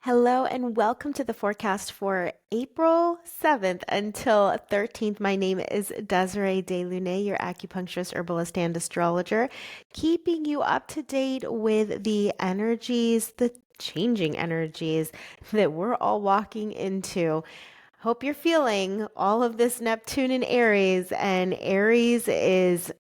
Hello and welcome to the forecast for April 7th until 13th. My name is Desiree Deslunay, your acupuncturist, herbalist, and astrologer, keeping you up to date with the energies, the changing energies that we're all walking into. Hope you're feeling all of this Neptune in Aries, and Aries is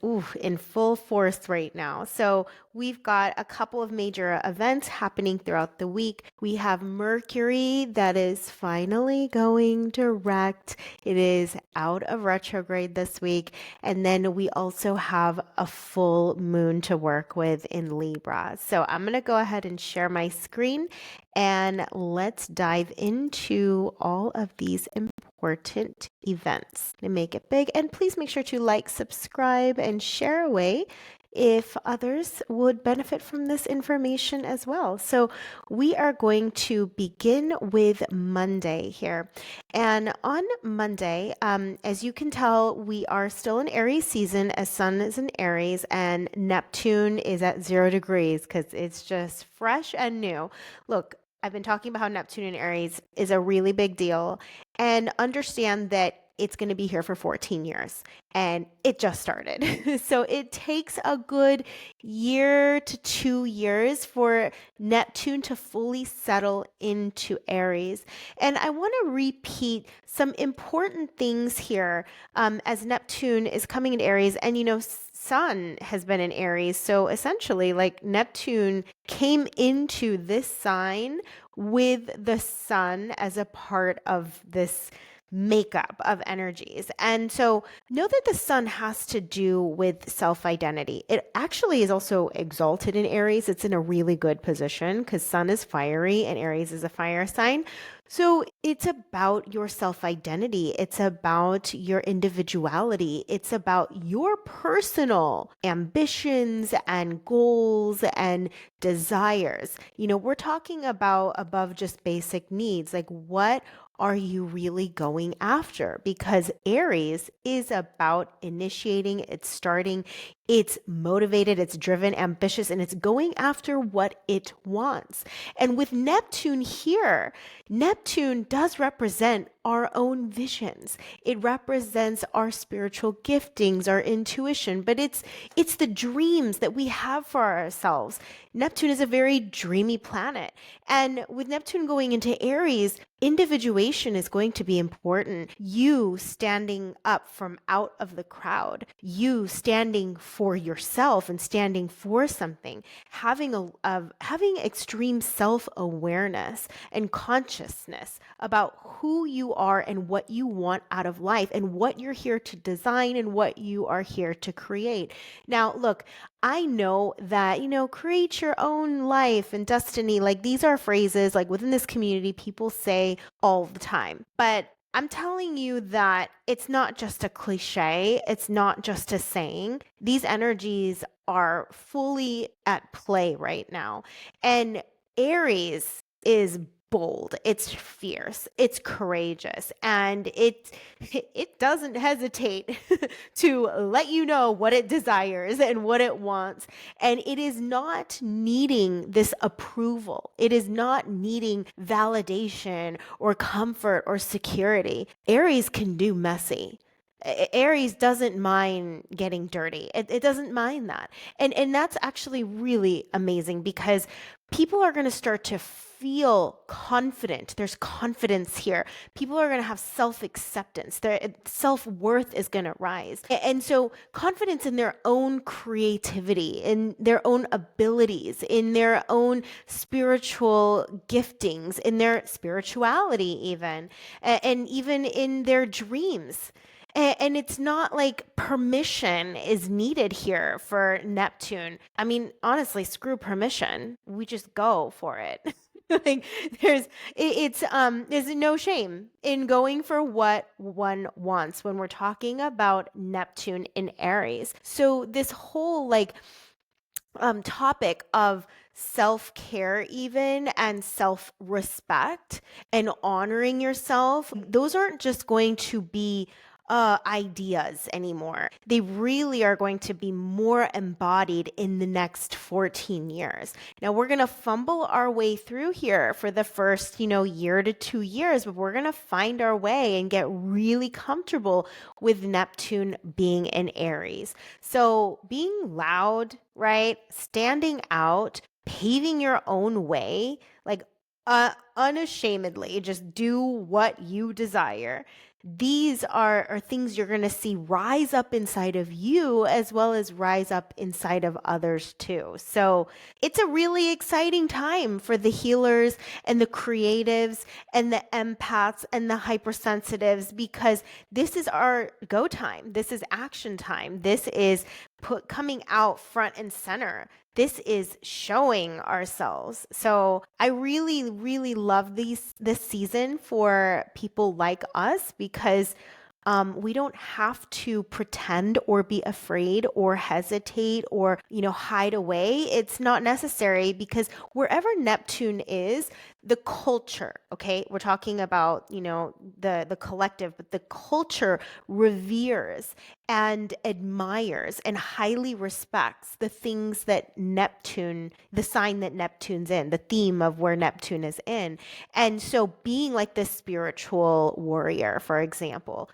in full force right now. So we've got a couple of major events happening throughout the week. We have Mercury that is finally going direct. It is out of retrograde this week. And then we also have a full moon to work with in Libra. So I'm going to go ahead and share my screen and let's dive into all of these important events and make it big. And please make sure to like, subscribe, and share away if others would benefit from this information as well. So we are going to begin with Monday here. And on Monday, as you can tell, we are still in Aries season as Sun is in Aries and Neptune is at 0 degrees because it's just fresh and new. Look, I've been talking about how Neptune in Aries is a really big deal, and understand that it's going to be here for 14 years and it just started. So it takes a good year to 2 years for Neptune to fully settle into Aries. And I want to repeat some important things here as Neptune is coming in Aries. And, Sun has been in Aries. So essentially, like Neptune came into this sign with the sun as a part of this makeup of energies. And so know that the sun has to do with self-identity. It actually is also exalted in Aries. It's in a really good position because sun is fiery and Aries is a fire sign. So it's about your self-identity. It's about your individuality. It's about your personal ambitions and goals and desires. We're talking about above just basic needs. Like, what are you really going after? Because Aries is about initiating, it's starting, it's motivated, it's driven, ambitious, and it's going after what it wants. And with Neptune here, Neptune does represent our own visions. It represents our spiritual giftings, our intuition, but it's the dreams that we have for ourselves. Neptune is a very dreamy planet. And with Neptune going into Aries, individuation is going to be important. You standing up from out of the crowd, you standing for yourself and standing for something, having extreme self-awareness and consciousness about who you are and what you want out of life and what you're here to design and what you are here to create. Now, look, I know that, create your own life and destiny. Like, these are phrases like within this community people say all the time. But I'm telling you that it's not just a cliche. It's not just a saying. These energies are fully at play right now. And Aries is bold, it's fierce, it's courageous, and it doesn't hesitate to let you know what it desires and what it wants. And it is not needing this approval. It is not needing validation or comfort or security. Aries can do messy. Aries doesn't mind getting dirty. It doesn't mind that. And that's actually really amazing because people are going to start to feel confident. There's confidence here. People are going to have self-acceptance. Their self-worth is going to rise. And so confidence in their own creativity, in their own abilities, in their own spiritual giftings, in their spirituality even, and even in their dreams. And it's not like permission is needed here for Neptune. I mean, honestly, screw permission. We just go for it. Like there's no shame in going for what one wants when we're talking about Neptune in Aries. So this whole topic of self-care even and self-respect and honoring yourself, those aren't just going to be ideas anymore. They really are going to be more embodied in the next 14 years. Now, we're going to fumble our way through here for the first, year to 2 years, but we're going to find our way and get really comfortable with Neptune being in Aries. So, being loud, right? Standing out, paving your own way, like unashamedly, just do what you desire. These are things you're going to see rise up inside of you as well as rise up inside of others too. So it's a really exciting time for the healers and the creatives and the empaths and the hypersensitives, because this is our go time. This is action time. This is coming out front and center. This is showing ourselves. So I really, really love this season for people like us, because we don't have to pretend or be afraid or hesitate or, hide away. It's not necessary, because wherever Neptune is, the culture, okay, we're talking about, the collective, but the culture reveres and admires and highly respects the things that Neptune, the sign that Neptune's in, the theme of where Neptune is in. And so being like this spiritual warrior, for example,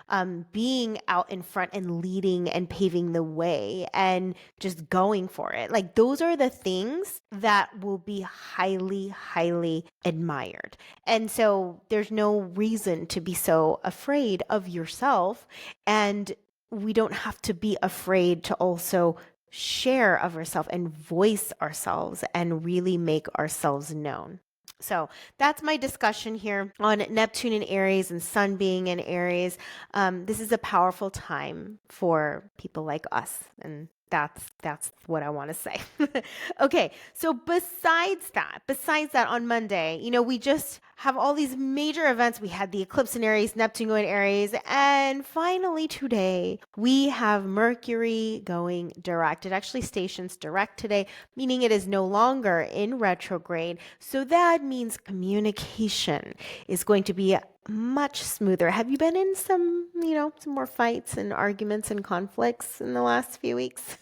being out in front and leading and paving the way and just going for it, like those are the things that will be highly, highly admired. And so there's no reason to be so afraid of yourself. And we don't have to be afraid to also share of ourselves and voice ourselves and really make ourselves known. So that's my discussion here on Neptune in Aries and Sun being in Aries. This is a powerful time for people like us, and that's what I want to say. Okay, so besides that, on Monday, we just have all these major events. We had the eclipse in Aries, Neptune going Aries, and finally today we have Mercury going direct. It actually stations direct today, meaning it is no longer in retrograde. So that means communication is going to be much smoother. Have you been in some more fights and arguments and conflicts in the last few weeks?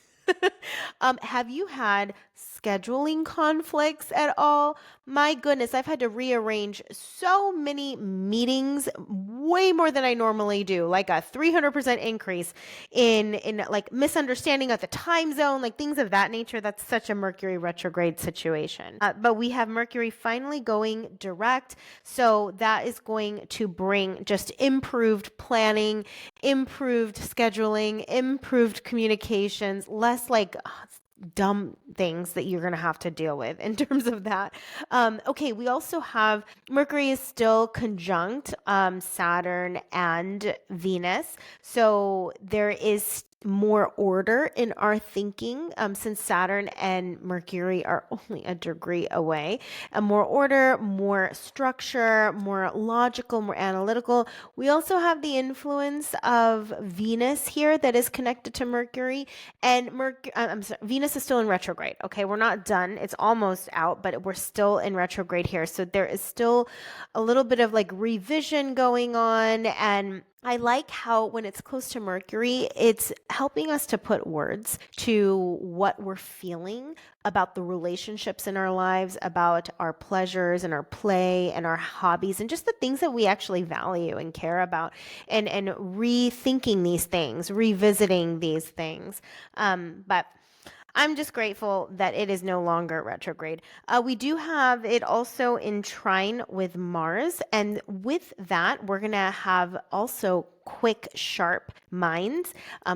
Have you had scheduling conflicts at all? My goodness, I've had to rearrange so many meetings, way more than I normally do, like a 300% increase in like misunderstanding of the time zone, like things of that nature. That's such a Mercury retrograde situation. But we have Mercury finally going direct. So that is going to bring just improved planning, improved scheduling, improved communications, less like dumb things that you're going to have to deal with in terms of that. Okay, we also have Mercury is still conjunct Saturn and Venus. So there is more order in our thinking, since Saturn and Mercury are only a degree away. And more order, more structure, more logical, more analytical. We also have the influence of Venus here that is connected to Mercury. And Venus is still in retrograde. Okay, we're not done. It's almost out, but we're still in retrograde here. So there is still a little bit of like revision going on. And I like how when it's close to Mercury, it's helping us to put words to what we're feeling about the relationships in our lives, about our pleasures and our play and our hobbies, and just the things that we actually value and care about, and rethinking these things, revisiting these things. But I'm just grateful that it is no longer retrograde. We do have it also in trine with Mars. And with that, we're going to have also quick, sharp minds,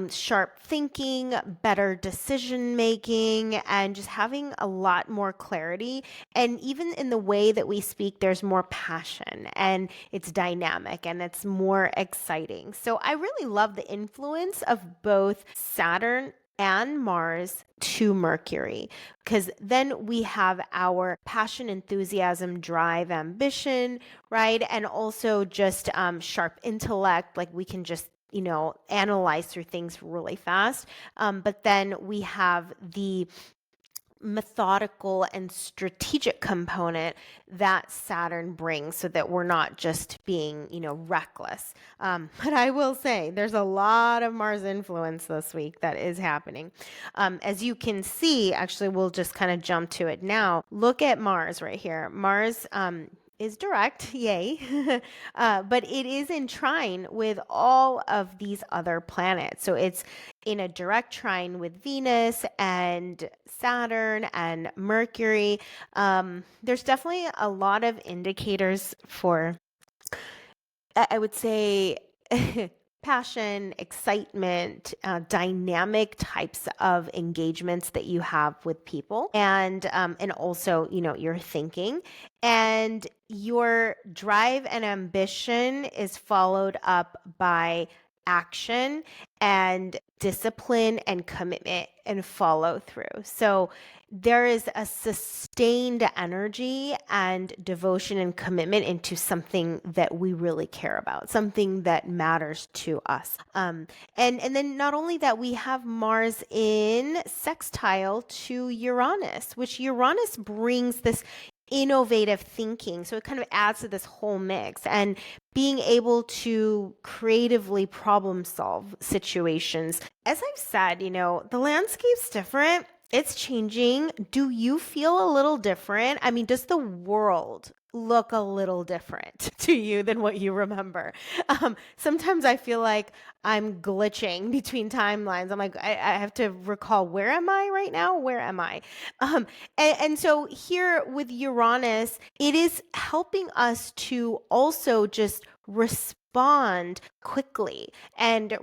sharp thinking, better decision making, and just having a lot more clarity. And even in the way that we speak, there's more passion and it's dynamic and it's more exciting. So I really love the influence of both Saturn and Mars to Mercury, because then we have our passion, enthusiasm, drive, ambition, right? And also just sharp intellect, like we can just analyze through things really fast. But then we have the methodical and strategic component that Saturn brings so that we're not just being, reckless. But I will say there's a lot of Mars influence this week that is happening. As you can see, actually, we'll just kind of jump to it now. Look at Mars right here. Mars, is direct, yay, but it is in trine with all of these other planets. So it's in a direct trine with Venus and Saturn and Mercury. There's definitely a lot of indicators for, I would say, passion, excitement, dynamic types of engagements that you have with people, and also your thinking, and your drive and ambition is followed up by action and discipline and commitment and follow through. So there is a sustained energy and devotion and commitment into something that we really care about, something that matters to us. And then not only that, we have Mars in sextile to Uranus, which Uranus brings this innovative thinking. So it kind of adds to this whole mix and being able to creatively problem solve situations. As I've said, the landscape's different. It's changing. Do you feel a little different? I mean, does the world look a little different to you than what you remember? Sometimes I feel like I'm glitching between timelines. I'm like, I have to recall, where am I right now? Where am I? And so here with Uranus, it is helping us to also just respond quickly and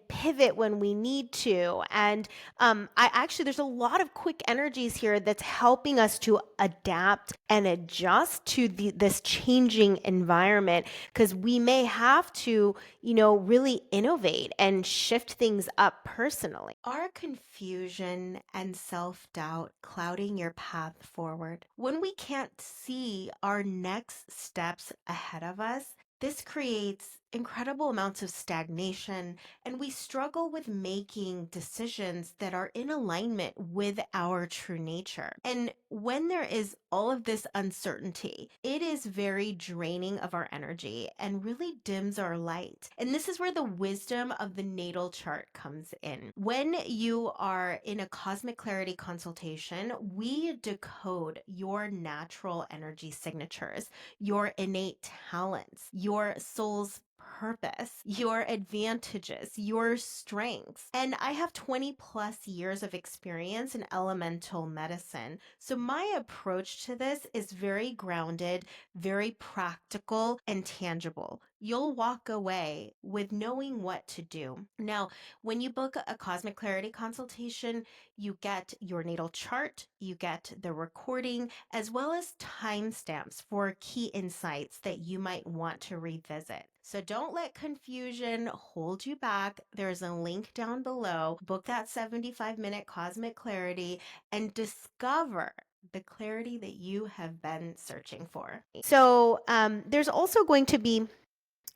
pivot when we need to. And I actually, there's a lot of quick energies here that's helping us to adapt and adjust to this changing environment, because we may have to, really innovate and shift things up personally. Are confusion and self-doubt clouding your path forward? When we can't see our next steps ahead of us, this creates incredible amounts of stagnation, and we struggle with making decisions that are in alignment with our true nature. And when there is all of this uncertainty, it is very draining of our energy and really dims our light. And this is where the wisdom of the natal chart comes in. When you are in a cosmic clarity consultation, we decode your natural energy signatures, your innate talents, your soul's purpose, your advantages, your strengths. And I have 20 plus years of experience in elemental medicine. So my approach to this is very grounded, very practical, and tangible. You'll walk away with knowing what to do. Now, when you book a cosmic clarity consultation, you get your natal chart, you get the recording, as well as timestamps for key insights that you might want to revisit. So don't let confusion hold you back. There's a link down below. Book that 75-minute cosmic clarity and discover the clarity that you have been searching for. So there's also going to be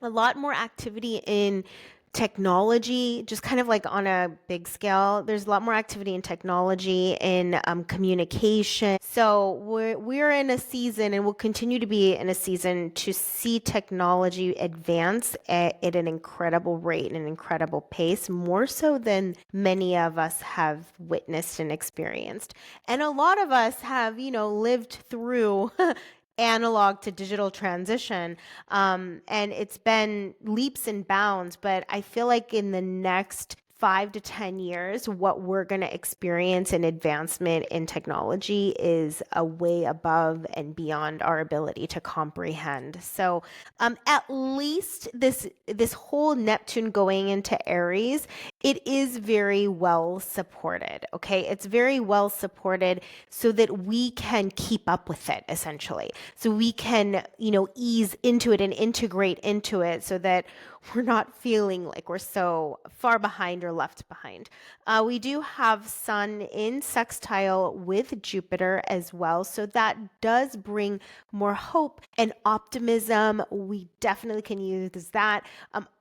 a lot more activity in technology, just kind of like on a big scale. There's a lot more activity in technology, in communication. So we're in a season, and we'll continue to be in a season, to see technology advance at an incredible rate and an incredible pace, more so than many of us have witnessed and experienced. And a lot of us have, lived through analog to digital transition. And it's been leaps and bounds, but I feel like in the next 5 to 10 years, what we're going to experience in advancement in technology is a way above and beyond our ability to comprehend. So at least this whole Neptune going into Aries, it is very well supported. Okay, it's very well supported so that we can keep up with it, essentially. So we can, ease into it and integrate into it, so that we're not feeling like we're so far behind or left behind. We do have Sun in sextile with Jupiter as well. So that does bring more hope and optimism. We definitely can use that.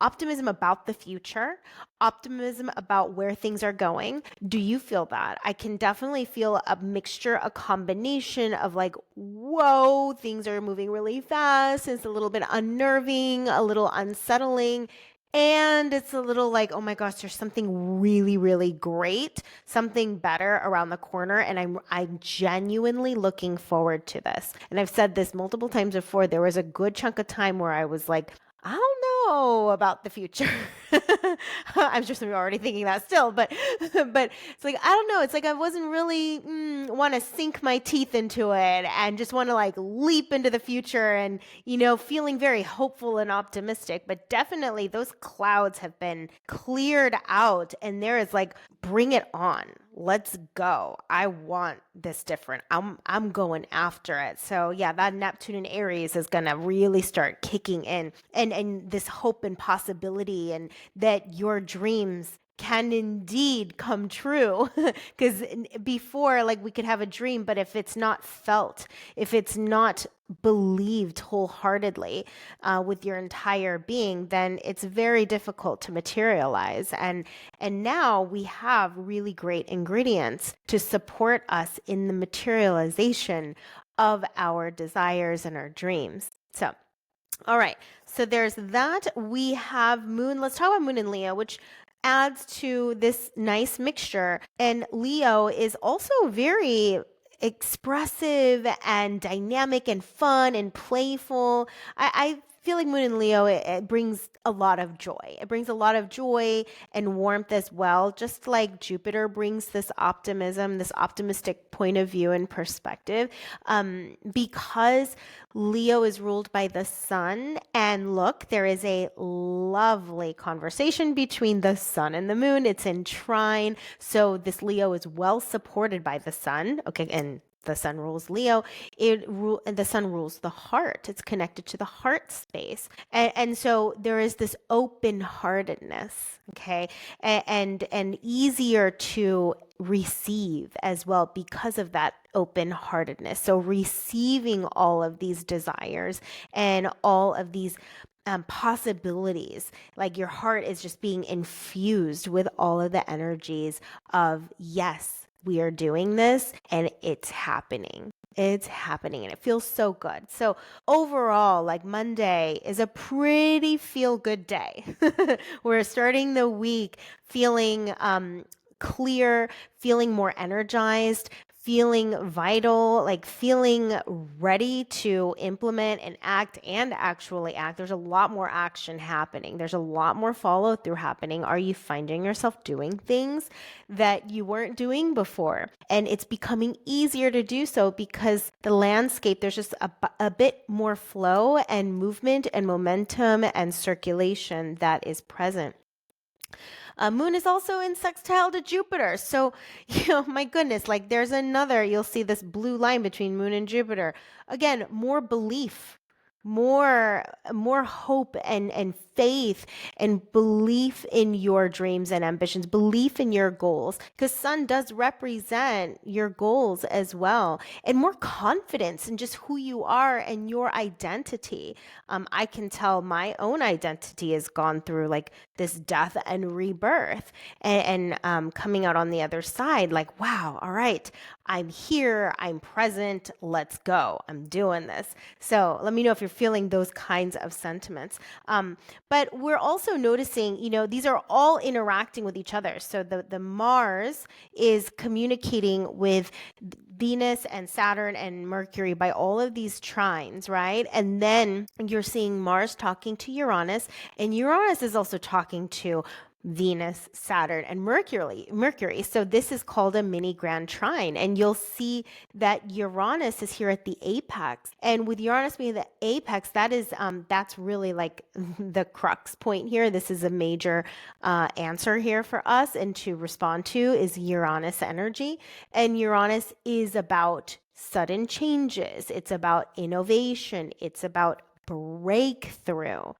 Optimism about the future, optimism optimism about where things are going. Do you feel that? I can definitely feel a mixture, a combination of like, whoa, things are moving really fast. It's a little bit unnerving, a little unsettling. And it's a little like, oh my gosh, there's something really, really great, something better around the corner. And I'm genuinely looking forward to this. And I've said this multiple times before. There was a good chunk of time where I was like, I don't know about the future. I'm sure some of you are already thinking that still, but but it's like I don't know. It's like I wasn't really want to sink my teeth into it and just want to like leap into the future and feeling very hopeful and optimistic. But definitely those clouds have been cleared out, and there is like bring it on. Let's go. I want this different. I'm going after it. So yeah, that Neptune and Aries is gonna really start kicking in, and this hope and possibility, and that your dreams can indeed come true. Because before, like, we could have a dream, but if it's not felt, if it's not believed wholeheartedly with your entire being, then it's very difficult to materialize. And now we have really great ingredients to support us in the materialization of our desires and our dreams. So all right, so there's that. We have Moon. Let's talk about Moon in Leo, which adds to this nice mixture. And Leo is also very expressive and dynamic and fun and playful. I feel like Moon in Leo, it brings a lot of joy. It brings a lot of joy and warmth as well, just like Jupiter brings this optimism, this optimistic point of view and perspective. Because Leo is ruled by the sun, and look, there is a lovely conversation between the sun and the moon. It's in trine, so this Leo is well supported by the sun. Okay, and the sun rules Leo. The sun rules the heart. It's connected to the heart space. And so there is this open-heartedness, okay? And easier to receive as well because of that open-heartedness. So receiving all of these desires and all of these possibilities, like your heart is just being infused with all of the energies of, yes, we are doing this and it's happening. It's happening and it feels so good. So overall, like Monday is a pretty feel good day. We're starting the week feeling clear, feeling more energized, feeling vital, like feeling ready to implement and act and actually act. There's a lot more action happening. There's a lot more follow through happening. Are you finding yourself doing things that you weren't doing before? And it's becoming easier to do so because the landscape, there's just a bit more flow and movement and momentum and circulation that is present. Moon is also in sextile to Jupiter. So, my goodness, like there's another, you'll see this blue line between Moon and Jupiter. Again, more belief, more hope and faith and belief in your dreams and ambitions, belief in your goals, because sun does represent your goals as well, and more confidence in just who you are and your identity. I can tell my own identity has gone through like this death and rebirth, and coming out on the other side like, wow, all right, I'm here, I'm present, let's go, I'm doing this. So let me know if you're feeling those kinds of sentiments. But we're also noticing, these are all interacting with each other. So the Mars is communicating with Venus and Saturn and Mercury by all of these trines, right? And then you're seeing Mars talking to Uranus, and Uranus is also talking to Venus, Saturn, and Mercury. So this is called a mini grand trine. And you'll see that Uranus is here at the apex. And with Uranus being the apex, that's really like the crux point here. This is a major answer here for us and to respond to is Uranus energy. And Uranus is about sudden changes. It's about innovation. It's about breakthrough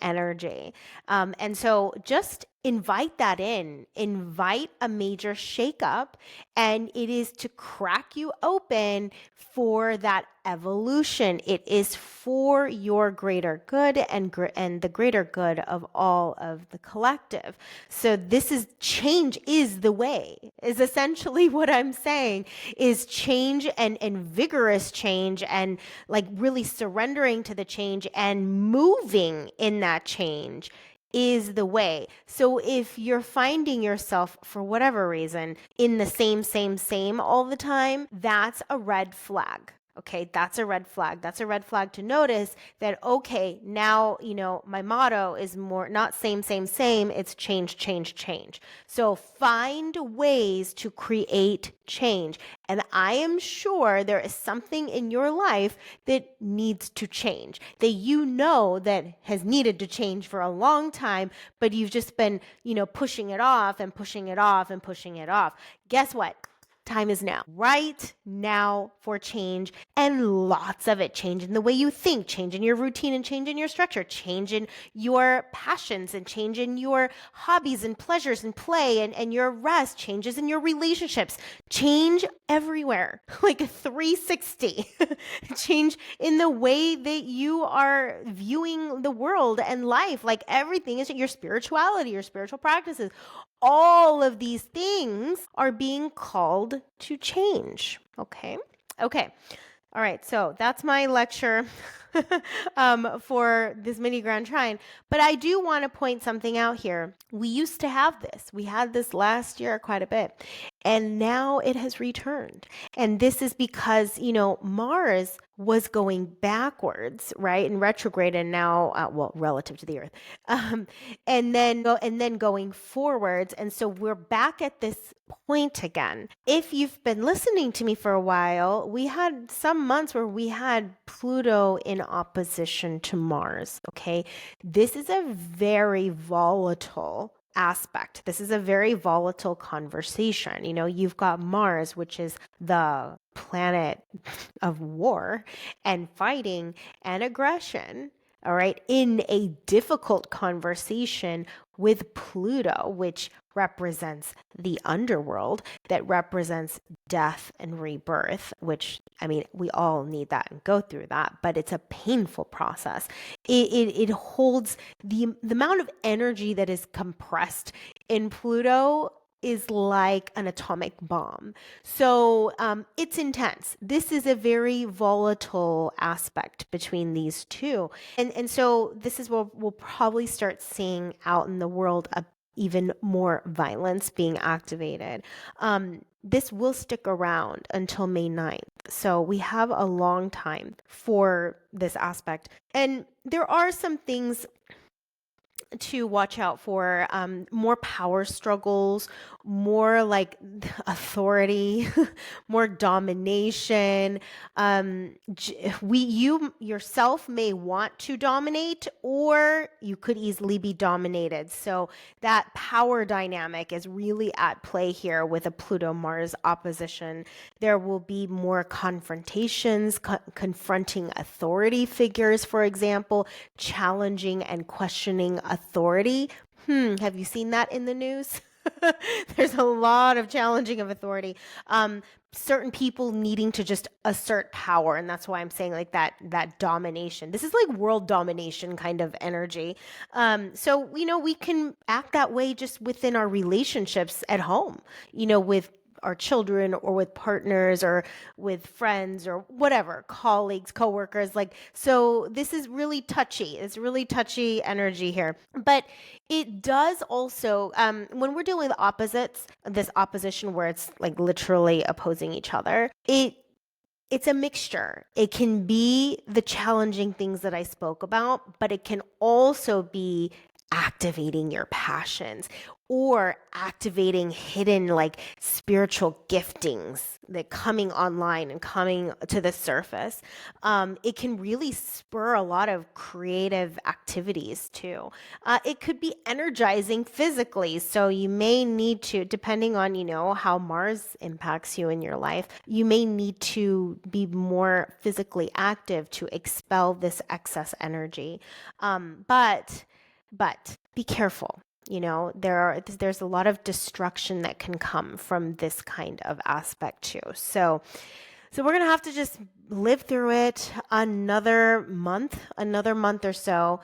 energy. And so just invite that in, invite a major shakeup, and it is to crack you open for that evolution. It is for your greater good and the greater good of all of the collective. So this is change is the way, is essentially what I'm saying, is change and vigorous change, and like really surrendering to the change and moving in that change is the way. So if you're finding yourself for whatever reason in the same all the time, that's a red flag. Okay, that's a red flag. That's a red flag to notice that, okay, now, my motto is more not same, it's change, change, change. So find ways to create change. And I am sure there is something in your life that needs to change, that that has needed to change for a long time, but you've just been, pushing it off and pushing it off and pushing it off. Guess what? Time is now, right now, for change, and lots of it. Change in the way you think, change in your routine, and change in your structure, change in your passions, and change in your hobbies and pleasures and play, and your rest, changes in your relationships, change everywhere, like a 360. Change in the way that you are viewing the world and life, like everything is your spirituality, your spiritual practices. All of these things are being called to change. Okay. Okay. All right. So that's my lecture for this mini grand trine. But I do want to point something out here. We used to have this. We had this last year quite a bit. And now it has returned. And this is because, Mars was going backwards, right, in retrograde, and now, relative to the Earth, and then going forwards. And so we're back at this point again. If you've been listening to me for a while, we had some months where we had Pluto in opposition to Mars. Okay, this is a very volatile aspect. This is a very volatile conversation. You've got Mars, which is the planet of war and fighting and aggression, all right, in a difficult conversation with Pluto, which represents the underworld, that represents death and rebirth, which, we all need that and go through that, but it's a painful process. It holds the amount of energy that is compressed in Pluto is like an atomic bomb. So it's intense. This is a very volatile aspect between these two. And so this is what we'll probably start seeing out in the world, even more violence being activated. This will stick around until May 9th. So we have a long time for this aspect. And there are some things to watch out for, more power struggles, more like authority, more domination. You yourself may want to dominate, or you could easily be dominated. So that power dynamic is really at play here with a Pluto-Mars opposition. There will be more confrontations, confronting authority figures, for example, challenging and questioning authority. Have you seen that in the news? There's a lot of challenging of authority. Certain people needing to just assert power, and that's why I'm saying like that domination. This is like world domination kind of energy. So we can act that way just within our relationships at home, with our children or with partners or with friends or whatever, colleagues, coworkers. So this is really touchy. It's really touchy energy here. But it does also, when we're dealing with opposites, this opposition where it's like literally opposing each other, it's a mixture. It can be the challenging things that I spoke about, but it can also be activating your passions or activating hidden like spiritual giftings that coming online and coming to the surface. It can really spur a lot of creative activities too. It could be energizing physically. So you may need to, depending on, how Mars impacts you in your life, you may need to be more physically active to expel this excess energy. But be careful. There's a lot of destruction that can come from this kind of aspect too. So we're going to have to just live through it another month or so,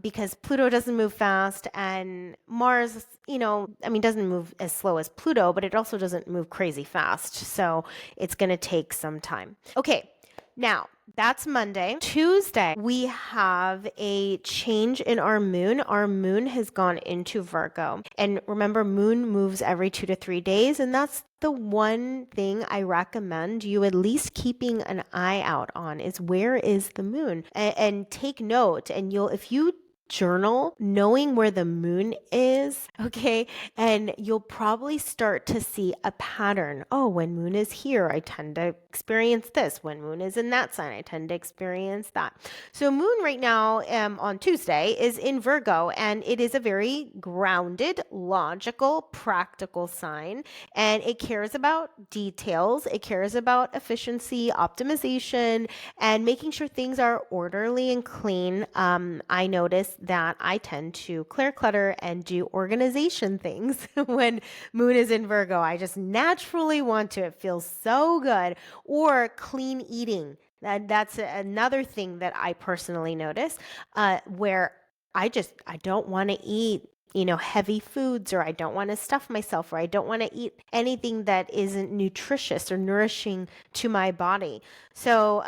because Pluto doesn't move fast, and Mars, doesn't move as slow as Pluto, but it also doesn't move crazy fast. So it's going to take some time. Okay. Now, that's Monday. Tuesday, we have a change in our moon. Our moon has gone into Virgo. And remember, moon moves every 2 to 3 days. And that's the one thing I recommend you at least keeping an eye out on is where is the moon? And take note. And if you journal knowing where the moon is, okay, and you'll probably start to see a pattern. Oh, when moon is here, I tend to experience this. When moon is in that sign, I tend to experience that. So moon right now, on Tuesday, is in Virgo, and it is a very grounded, logical, practical sign, and it cares about details. It cares about efficiency, optimization, and making sure things are orderly and clean. I notice that I tend to clear clutter and do organization things when moon is in Virgo. I just naturally want to. It feels so good. Or clean eating. That's another thing that I personally notice, where I don't want to eat heavy foods, or I don't want to stuff myself, or I don't want to eat anything that isn't nutritious or nourishing to my body. So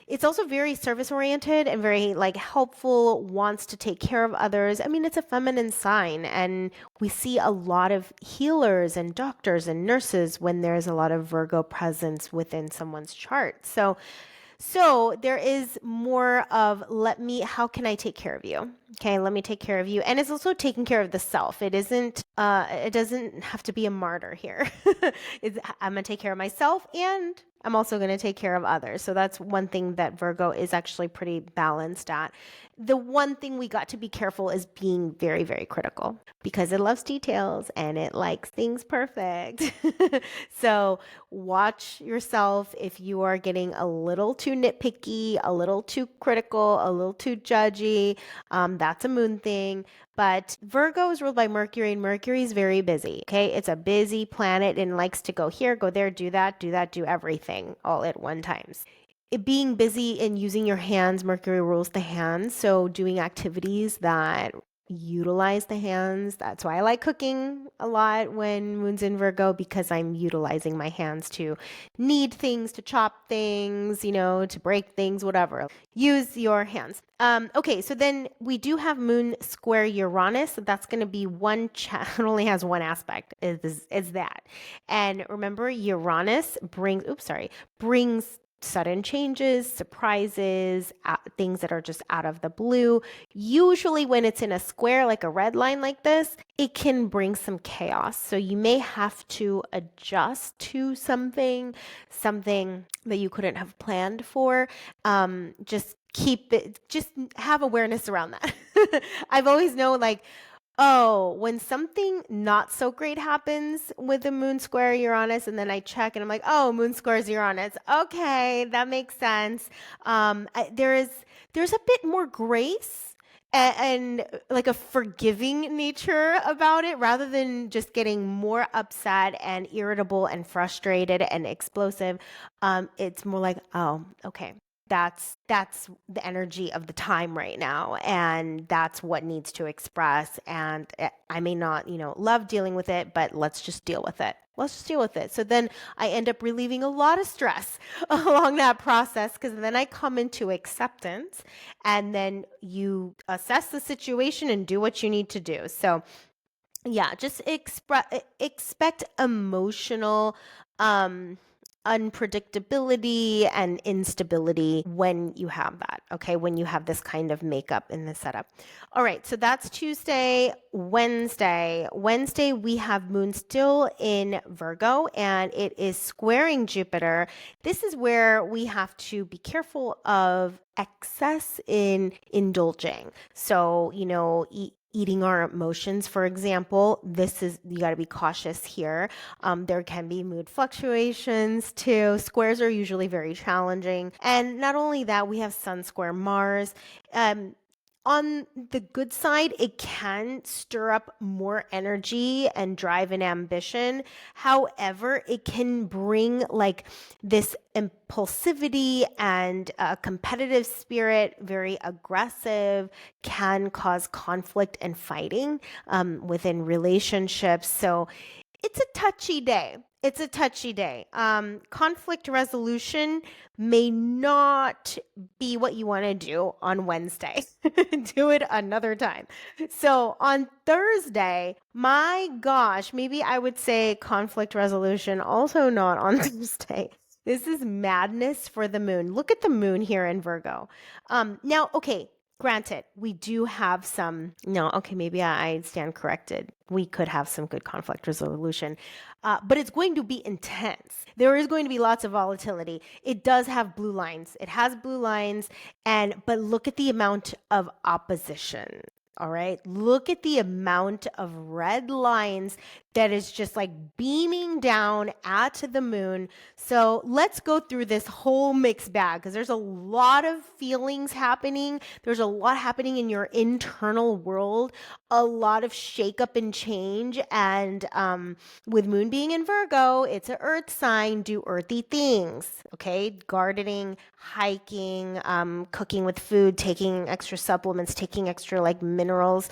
it's also very service oriented and very helpful, wants to take care of others. It's a feminine sign, and we see a lot of healers and doctors and nurses when there's a lot of Virgo presence within someone's chart. So there is more of how can I take care of you? Okay, let me take care of you. And it's also taking care of the self. It doesn't have to be a martyr here. I'm going to take care of myself, and I'm also going to take care of others. So that's one thing that Virgo is actually pretty balanced at. The one thing we got to be careful is being very, very critical, because it loves details and it likes things perfect. So watch yourself if you are getting a little too nitpicky, a little too critical, a little too judgy. That's a moon thing. But Virgo is ruled by Mercury, and Mercury is very busy. Okay. It's a busy planet and likes to go here, go there, do that, do everything all at one time. Being busy and using your hands, Mercury rules the hands. So doing activities that utilize the hands. That's why I like cooking a lot when moon's in Virgo, because I'm utilizing my hands to knead things, to chop things, to break things, whatever. Use your hands. Okay, so then we do have moon square Uranus. So that's going to be it only has one aspect, is that. And remember, Uranus brings sudden changes, surprises, things that are just out of the blue. Usually when it's in a square, like a red line like this, it can bring some chaos. So you may have to adjust to something that you couldn't have planned for. Just have awareness around that. I've always known when something not so great happens with the moon square Uranus, and then I check and I'm like, oh, moon squares Uranus. Okay, that makes sense. There's a bit more grace and like a forgiving nature about it, rather than just getting more upset and irritable and frustrated and explosive. It's more like, oh, okay. That's the energy of the time right now, and that's what needs to express. And I may not, love dealing with it, but let's just deal with it. So then I end up relieving a lot of stress along that process, because then I come into acceptance, and then you assess the situation and do what you need to do. So yeah, just expect emotional unpredictability and instability when you have that, okay? When you have this kind of makeup in the setup. All right, so that's Tuesday. Wednesday, we have moon still in Virgo, and it is squaring Jupiter. This is where we have to be careful of excess in indulging. So, eating our emotions, for example, you got to be cautious here. There can be mood fluctuations too. Squares are usually very challenging. And not only that, we have Sun square Mars. On the good side, it can stir up more energy and drive and ambition. However, it can bring like this impulsivity and a competitive spirit, very aggressive, can cause conflict and fighting within relationships. So it's a touchy day. It's a touchy day. Conflict resolution may not be what you want to do on Wednesday. Do it another time. So on Thursday, my gosh, maybe I would say conflict resolution, also not on Thursday. This is madness for the moon. Look at the moon here in Virgo. Now, okay, granted, we do have some, no, okay, maybe I stand corrected. We could have some good conflict resolution, but it's going to be intense. There is going to be lots of volatility. It does have blue lines. It has blue lines, but look at the amount of opposition. All right. Look at the amount of red lines that is just like beaming down at the moon. So let's go through this whole mixed bag because there's a lot of feelings happening. There's a lot happening in your internal world, a lot of shakeup and change. And with moon being in Virgo, it's an earth sign, do earthy things. Okay. Gardening, hiking, cooking with food, taking extra supplements, taking extra like minerals.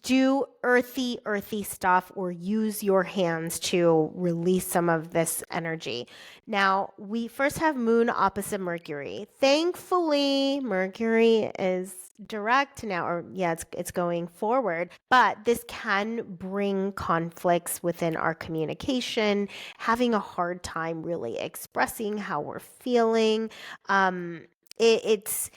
Do earthy stuff, or use your hands to release some of this energy. Now, we first have moon opposite Mercury. Thankfully, Mercury is direct now, or yeah, it's going forward, but this can bring conflicts within our communication, having a hard time really expressing how we're feeling. It's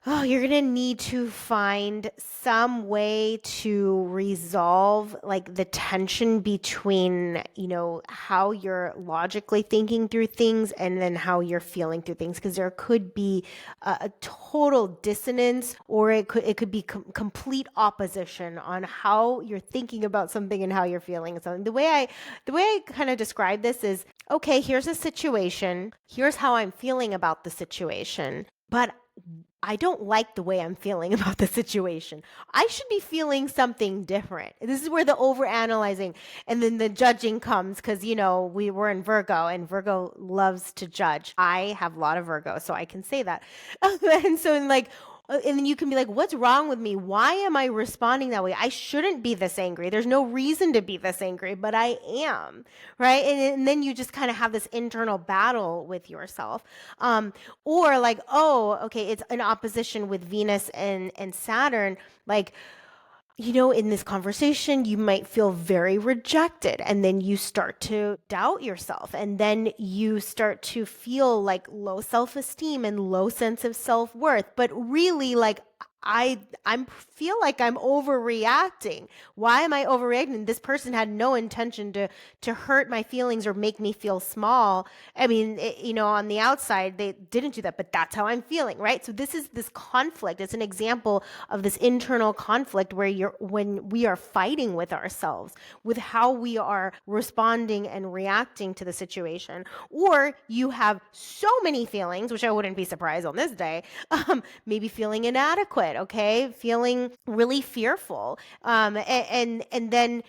you're gonna need to find some way to resolve like the tension between, how you're logically thinking through things and then how you're feeling through things. Because there could be a total dissonance, or it could be complete opposition on how you're thinking about something and how you're feeling something. The way I kind of describe this is, okay, here's a situation. Here's how I'm feeling about the situation, but I don't like the way I'm feeling about the situation. I should be feeling something different. This is where the overanalyzing and then the judging comes, because, we were in Virgo and Virgo loves to judge. I have a lot of Virgo, so I can say that. And so, and then you can be like, what's wrong with me? Why am I responding that way? I shouldn't be this angry. There's no reason to be this angry, but I am, right? And then you just kind of have this internal battle with yourself. Or like, oh, okay, it's an opposition with Venus and Saturn. Like, in this conversation, you might feel very rejected, and then you start to doubt yourself, and then you start to feel like low self-esteem and low sense of self-worth. But really, like, I feel like I'm overreacting. Why am I overreacting? This person had no intention to hurt my feelings or make me feel small. I mean, on the outside they didn't do that, but that's how I'm feeling, right? So this is this conflict. It's an example of this internal conflict when we are fighting with ourselves, with how we are responding and reacting to the situation. Or you have so many feelings, which I wouldn't be surprised on this day, maybe feeling inadequate, okay, feeling really fearful, and then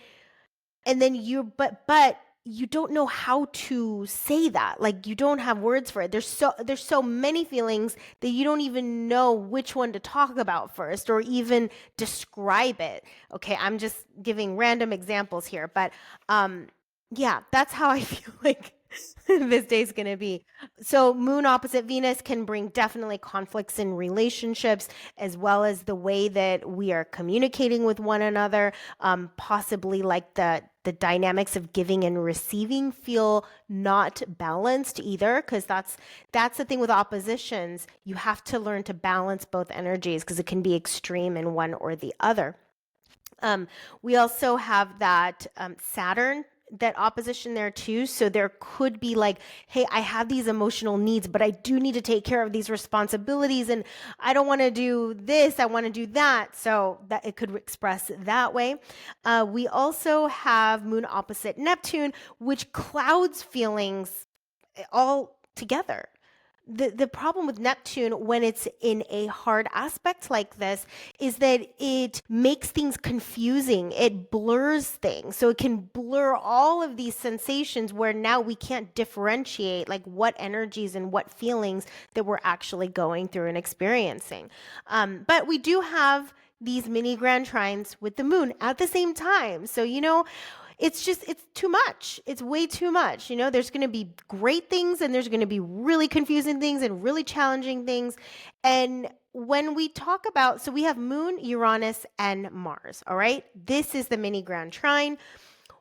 but you don't know how to say that. Like, you don't have words for it. There's so many feelings that you don't even know which one to talk about first, or even describe it. Okay, I'm just giving random examples here, but yeah, that's how I feel like this day's going to be. So moon opposite Venus can bring definitely conflicts in relationships, as well as the way that we are communicating with one another. Possibly like the dynamics of giving and receiving feel not balanced either, because that's the thing with oppositions. You have to learn to balance both energies, because it can be extreme in one or the other. We also have that Saturn, that opposition there too. So there could be like, hey, I have these emotional needs, but I do need to take care of these responsibilities, and I don't want to do this, I want to do that. So that it could express that way. We also have moon opposite Neptune, which clouds feelings all together. the problem with Neptune when it's in a hard aspect like this is that it makes things confusing. It blurs things. So it can blur all of these sensations where now we can't differentiate like what energies and what feelings that we're actually going through and experiencing. But we do have these mini grand trines with the moon at the same time. So, it's too much. It's way too much. There's going to be great things and there's going to be really confusing things and really challenging things. And when we talk about, so we have Moon, Uranus, and Mars. All right. This is the mini grand trine.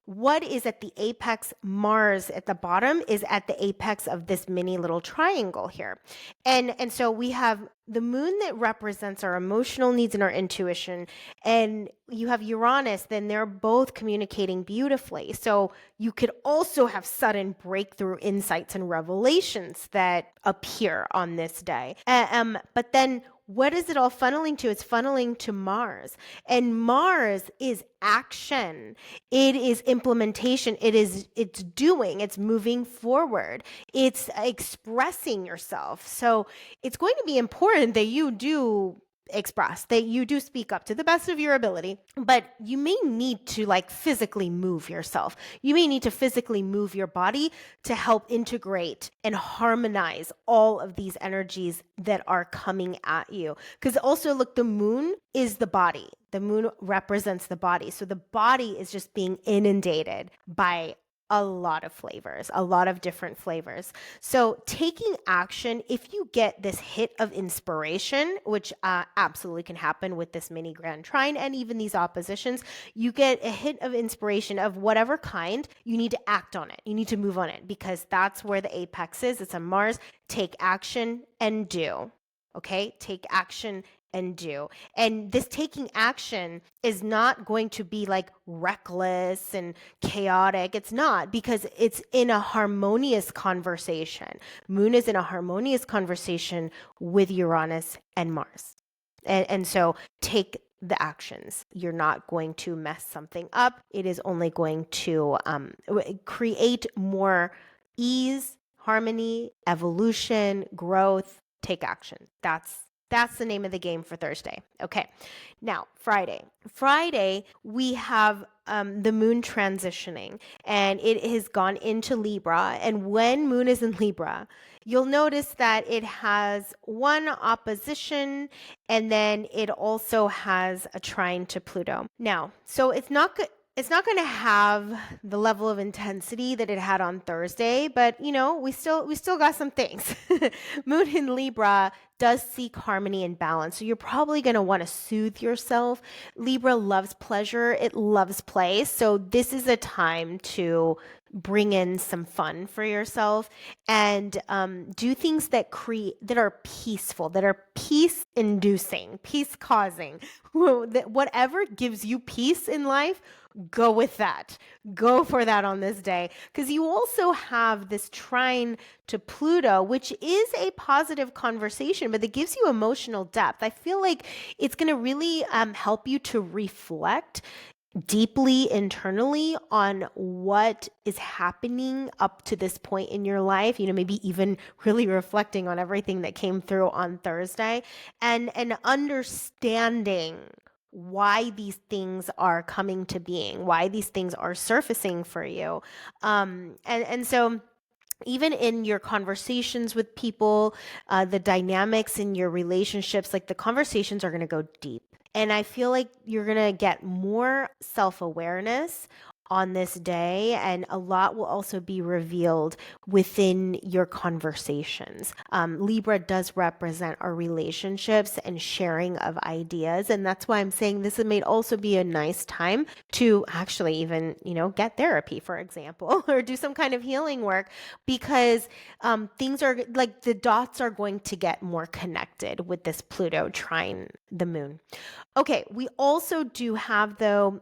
What is at the apex? Mars at the bottom is at the apex of this mini little triangle here. And so we have the moon that represents our emotional needs and our intuition. And you have Uranus, then they're both communicating beautifully. So you could also have sudden breakthrough insights and revelations that appear on this day. But then what is it all funneling to? It's funneling to Mars. And Mars is action. It is implementation. It's doing, it's moving forward. It's expressing yourself. So it's going to be important that you do express, that you do speak up to the best of your ability, but you may need to like physically move yourself. You may need to physically move your body to help integrate and harmonize all of these energies that are coming at you. Because also, look, the moon is the body. The moon represents the body. So the body is just being inundated by a lot of flavors, a lot of different flavors. So taking action, if you get this hit of inspiration, which absolutely can happen with this mini grand trine and even these oppositions, you get a hit of inspiration of whatever kind, you need to act on it. You need to move on it because that's where the apex is. It's on Mars. Take action and do. Okay? Take action and do. And this taking action is not going to be like reckless and chaotic. It's not, because it's in a harmonious conversation. Moon is in a harmonious conversation with Uranus and Mars. And so take the actions. You're not going to mess something up. It is only going to create more ease, harmony, evolution, growth. Take action. That's the name of the game for Thursday. Okay. Now, Friday. Friday, we have the moon transitioning, and it has gone into Libra. And when moon is in Libra, you'll notice that it has one opposition, and then it also has a trine to Pluto. Now, so it's not good. It's not going to have the level of intensity that it had on Thursday, but we still got some things. Moon in Libra does seek harmony and balance. So you're probably going to want to soothe yourself. Libra loves pleasure. It loves play. So this is a time to bring in some fun for yourself and do things that are peaceful, that are peace inducing, peace causing. Whatever gives you peace in life, go with that. Go for that on this day, because you also have this trine to Pluto, which is a positive conversation, but it gives you emotional depth. I feel like it's going to really help you to reflect deeply internally on what is happening up to this point in your life, maybe even really reflecting on everything that came through on Thursday and understanding why these things are coming to being, why these things are surfacing for you. And so even in your conversations with people, the dynamics in your relationships, like the conversations are going to go deep. And I feel like you're going to get more self-awareness on this day, and a lot will also be revealed within your conversations. Libra does represent our relationships and sharing of ideas, and that's why I'm saying this may also be a nice time to actually even, get therapy, for example, or do some kind of healing work, because things are like the dots are going to get more connected with this Pluto trine the moon. Okay, we also do have, though,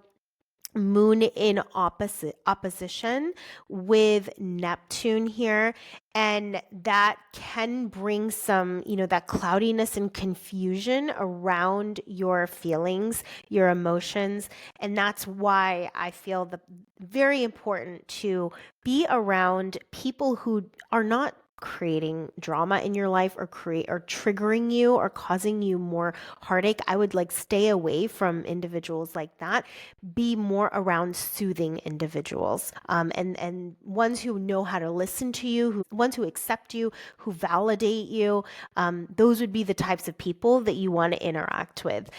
moon in opposition with Neptune here, and that can bring some, that cloudiness and confusion around your feelings, your emotions, and that's why I feel very important to be around people who are not creating drama in your life or triggering you or causing you more heartache, I would like stay away from individuals like that. Be more around soothing individuals, and ones who know how to listen to you, ones who accept you, who validate you. Those would be the types of people that you want to interact with,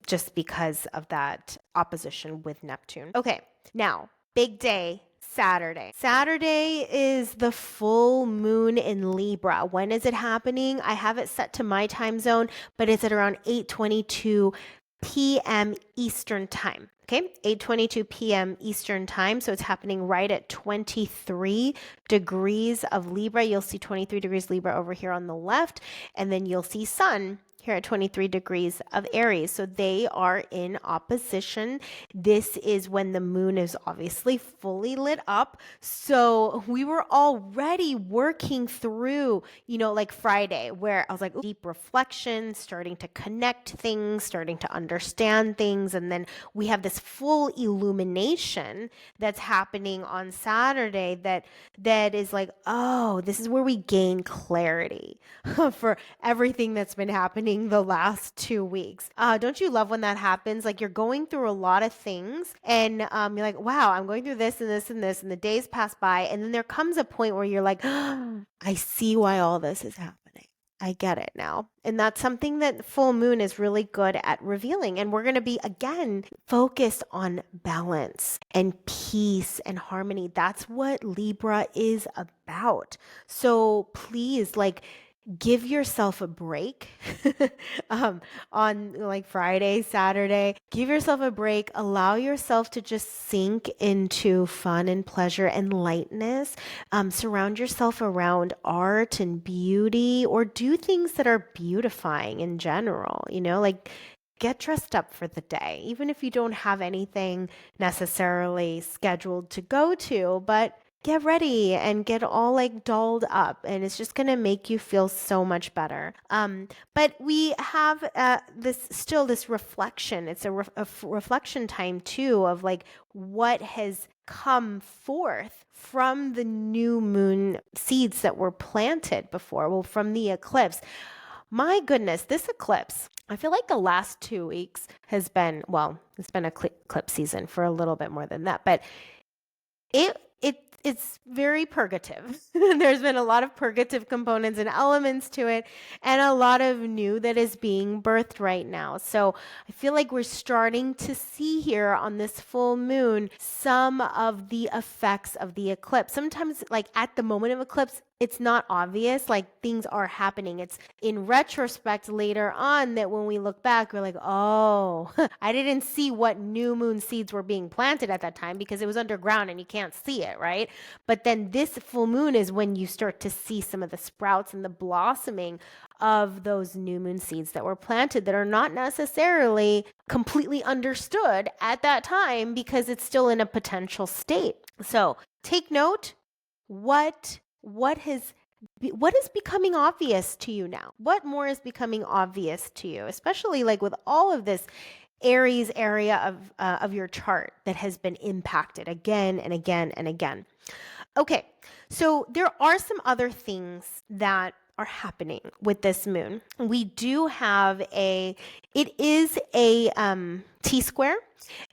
just because of that opposition with Neptune. Okay, now, big day, Saturday. Saturday is the full moon in Libra. When is it happening? I have it set to my time zone, but it's at around 8:22 p.m. Eastern time. Okay, 8:22 p.m. Eastern time. So it's happening right at 23 degrees of Libra. You'll see 23 degrees Libra over here on the left, and then you'll see Sun here at 23 degrees of Aries. So they are in opposition. This is when the moon is obviously fully lit up. So we were already working through, like Friday, where I was like, deep reflection, starting to connect things, starting to understand things. And then we have this full illumination that's happening on Saturday that is like, oh, this is where we gain clarity for everything that's been happening the last 2 weeks. Don't you love when that happens? Like you're going through a lot of things and you're like, wow, I'm going through this and this and this, and the days pass by, and then there comes a point where you're like, oh, I see why all this is happening. I get it now. And that's something that full moon is really good at revealing. And we're going to be, again, focused on balance and peace and harmony. That's what Libra is about. So please, give yourself a break on like Friday, Saturday. Give yourself a break. Allow yourself to just sink into fun and pleasure and lightness. Surround yourself around art and beauty, or do things that are beautifying in general, get dressed up for the day, even if you don't have anything necessarily scheduled to go to, but get ready and get all like dolled up, and it's just gonna make you feel so much better. But we have this reflection. It's a reflection time too of like what has come forth from the new moon seeds that were planted before. Well, from the eclipse. My goodness, this eclipse, I feel like the last 2 weeks has been, well, it's been eclipse season for a little bit more than that, but it's very purgative. There's been a lot of purgative components and elements to it, and a lot of new that is being birthed right now. So I feel like we're starting to see here on this full moon some of the effects of the eclipse. Sometimes, like at the moment of eclipse, it's not obvious, like things are happening. It's in retrospect later on that when we look back, we're like, oh, I didn't see what new moon seeds were being planted at that time because it was underground and you can't see it, right? But then this full moon is when you start to see some of the sprouts and the blossoming of those new moon seeds that were planted that are not necessarily completely understood at that time because it's still in a potential state. So take note, what is becoming obvious to you now? What more is becoming obvious to you, especially like with all of this Aries area of your chart that has been impacted again and again and again? Okay, so there are some other things that are happening with this moon. We do have it is a T-square,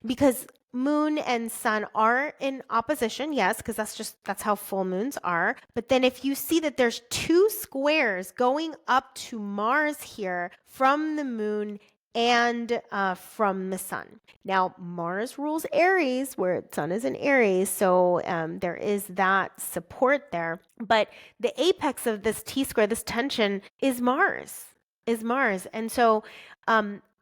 because moon and sun are in opposition, yes, because that's how full moons are. But then if you see that there's two squares going up to Mars here from the moon and from the sun. Now, Mars rules Aries, where sun is in Aries, so there is that support there. But the apex of this T-square, this tension, is Mars. And so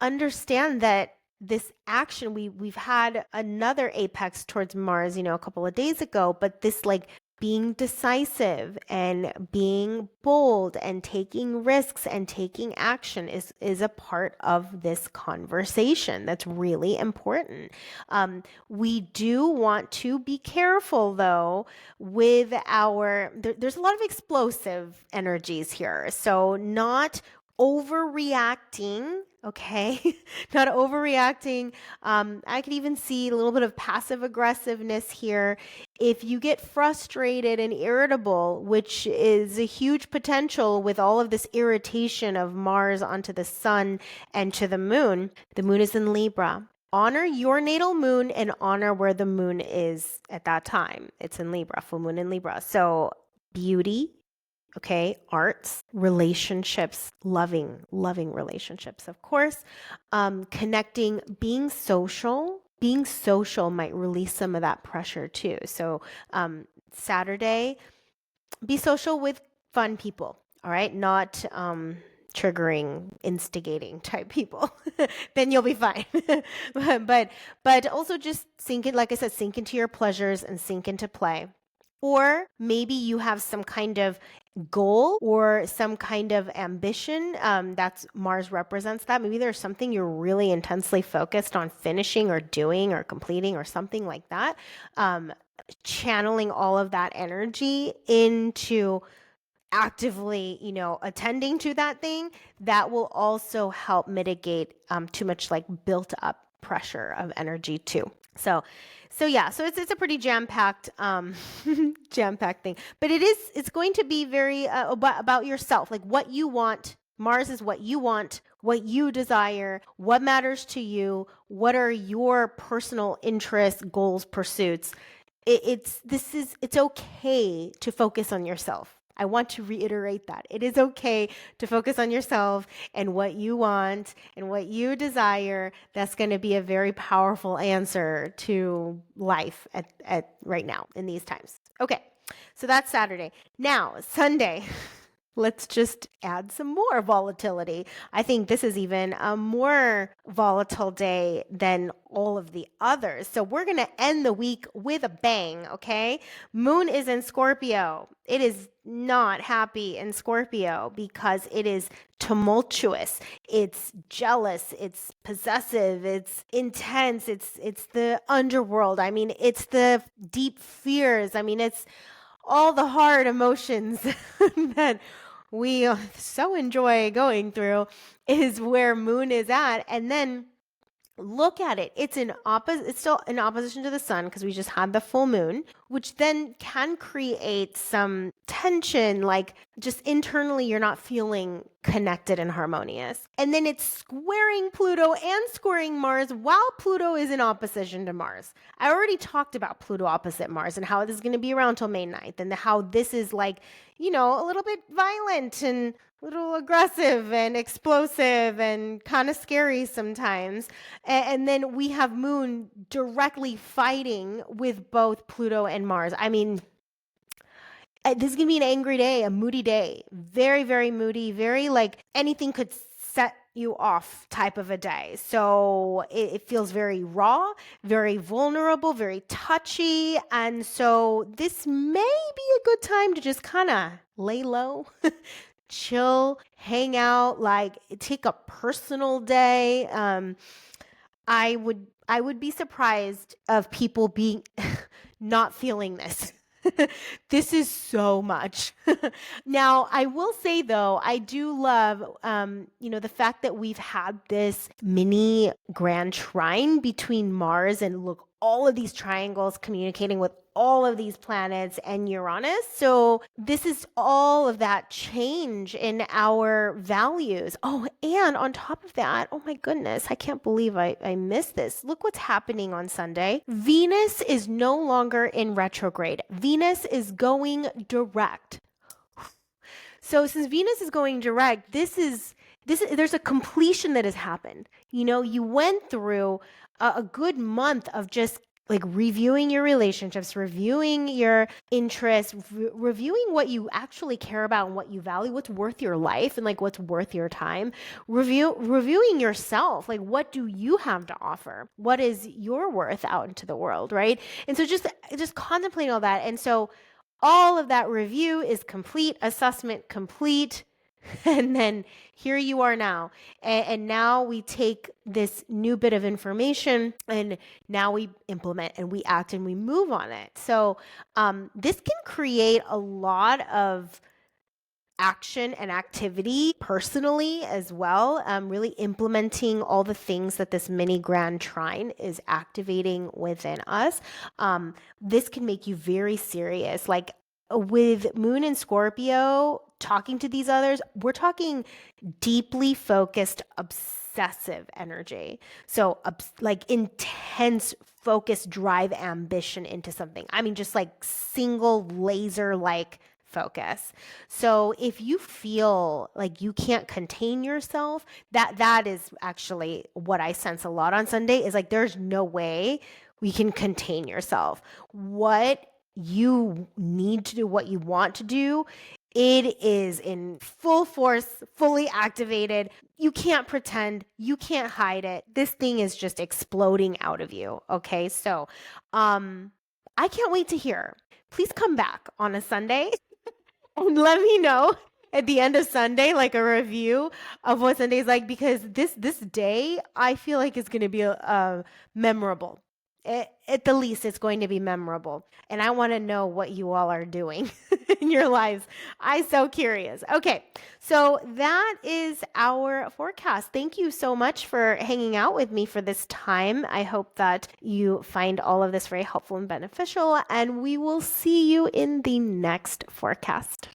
understand that this action, we've had another apex towards Mars, a couple of days ago, but this like being decisive and being bold and taking risks and taking action is a part of this conversation that's really important. We do want to be careful though with there's a lot of explosive energies here. So not overreacting, okay? Not overreacting. I could even see a little bit of passive aggressiveness here. If you get frustrated and irritable, which is a huge potential with all of this irritation of Mars onto the sun and to the moon is in Libra. Honor your natal moon and honor where the moon is at that time. It's in Libra, full moon in Libra. So beauty, okay, arts, relationships, loving relationships, of course, connecting, being social might release some of that pressure too. So Saturday, be social with fun people, all right, not triggering, instigating type people. Then you'll be fine. but also just sink in, like I said, sink into your pleasures and sink into play. Or maybe you have some kind of goal or some kind of ambition. That's Mars represents that. Maybe there's something you're really intensely focused on finishing or doing or completing or something like that. Channeling all of that energy into actively, attending to that thing, that will also help mitigate too much like built up pressure of energy too. So it's a pretty jam-packed jam-packed thing, but it's going to be very about yourself, like what you want. Mars is what you want, what you desire, what matters to you, what are your personal interests, goals, pursuits. It's okay to focus on yourself. I want to reiterate that. It is okay to focus on yourself and what you want and what you desire. That's going to be a very powerful answer to life at right now in these times. Okay, so that's Saturday. Now, Sunday. Let's just add some more volatility. I think this is even a more volatile day than all of the others. So we're going to end the week with a bang, okay? Moon is in Scorpio. It is not happy in Scorpio because it is tumultuous. It's jealous. It's possessive. It's intense. It's the underworld. I mean, it's the deep fears. I mean, it's all the hard emotions that we so enjoy going through is where Moon is at. And then look at it. It's still in opposition to the sun because we just had the full moon, which then can create some tension, like just internally you're not feeling connected and harmonious. And then it's squaring Pluto and squaring Mars while Pluto is in opposition to Mars. I already talked about Pluto opposite Mars and how this is going to be around till May 9th and how this is like, a little bit violent and a little aggressive and explosive and kind of scary sometimes. And then we have Moon directly fighting with both Pluto and Mars. I mean, this is going to be an angry day, a moody day. Very, very moody, very like anything could set you off type of a day. So it feels very raw, very vulnerable, very touchy. And so this may be a good time to just kind of lay low, chill, hang out, like take a personal day. I would be surprised of people being not feeling this. This is so much. Now, I will say though, I do love, the fact that we've had this mini grand trine between Mars and look, all of these triangles communicating with all of these planets and Uranus. So this is all of that change in our values. Oh, and on top of that, oh my goodness, I can't believe I missed this. Look what's happening on Sunday. Venus is no longer in retrograde. Venus is going direct. So since Venus is going direct, there's a completion that has happened. You went through a good month of just like reviewing your relationships, reviewing your interests, reviewing what you actually care about and what you value, what's worth your life and like what's worth your time, reviewing yourself, like what do you have to offer? What is your worth out into the world, right? And so just contemplating all that. And so all of that review is complete, assessment complete. And then here you are now. And now we take this new bit of information and now we implement and we act and we move on it. So this can create a lot of action and activity personally as well, really implementing all the things that this mini grand trine is activating within us. This can make you very serious. Like with Moon and Scorpio, talking to these others, we're talking deeply focused, obsessive energy. So, like intense focus, drive, ambition into something. I mean, just like single laser like focus. So if you feel like you can't contain yourself, that is actually what I sense a lot on Sunday is like there's no way we can contain yourself. What you need to do, what you want to do, it is in full force, fully activated. You can't pretend, you can't hide it. This thing is just exploding out of you. Okay. So, I can't wait to hear. Please come back on a Sunday and let me know at the end of Sunday, like a review of what Sunday's like, because this day I feel like is going to be memorable. At the least, it's going to be memorable, and I want to know what you all are doing in your lives. I'm so curious. Okay, so that is our forecast. Thank you so much for hanging out with me for this time. I hope that you find all of this very helpful and beneficial, and we will see you in the next forecast.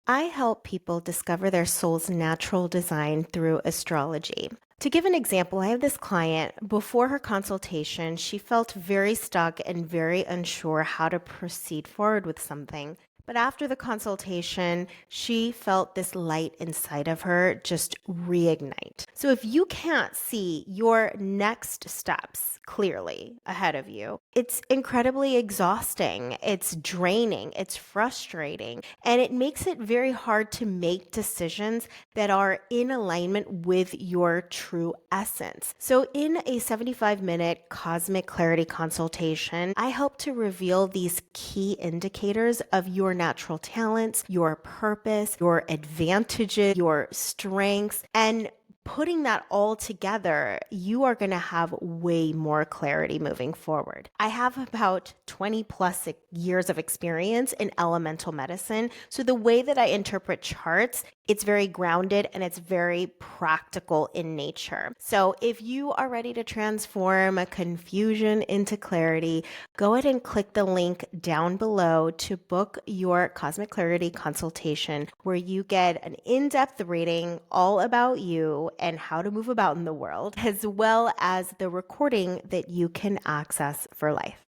I help people discover their soul's natural design through astrology. To give an example, I have this client. Before her consultation, she felt very stuck and very unsure how to proceed forward with something. But after the consultation, she felt this light inside of her just reignite. So if you can't see your next steps clearly ahead of you, it's incredibly exhausting. It's draining. It's frustrating. And it makes it very hard to make decisions that are in alignment with your true essence. So in a 75-minute cosmic clarity consultation, I help to reveal these key indicators of your natural talents, your purpose, your advantages, your strengths, and putting that all together, you are going to have way more clarity moving forward. I have about 20 plus years of experience in elemental medicine. So the way that I interpret charts, it's very grounded and it's very practical in nature. So if you are ready to transform a confusion into clarity, go ahead and click the link down below to book your Cosmic Clarity consultation, where you get an in-depth reading all about you and how to move about in the world, as well as the recording that you can access for life.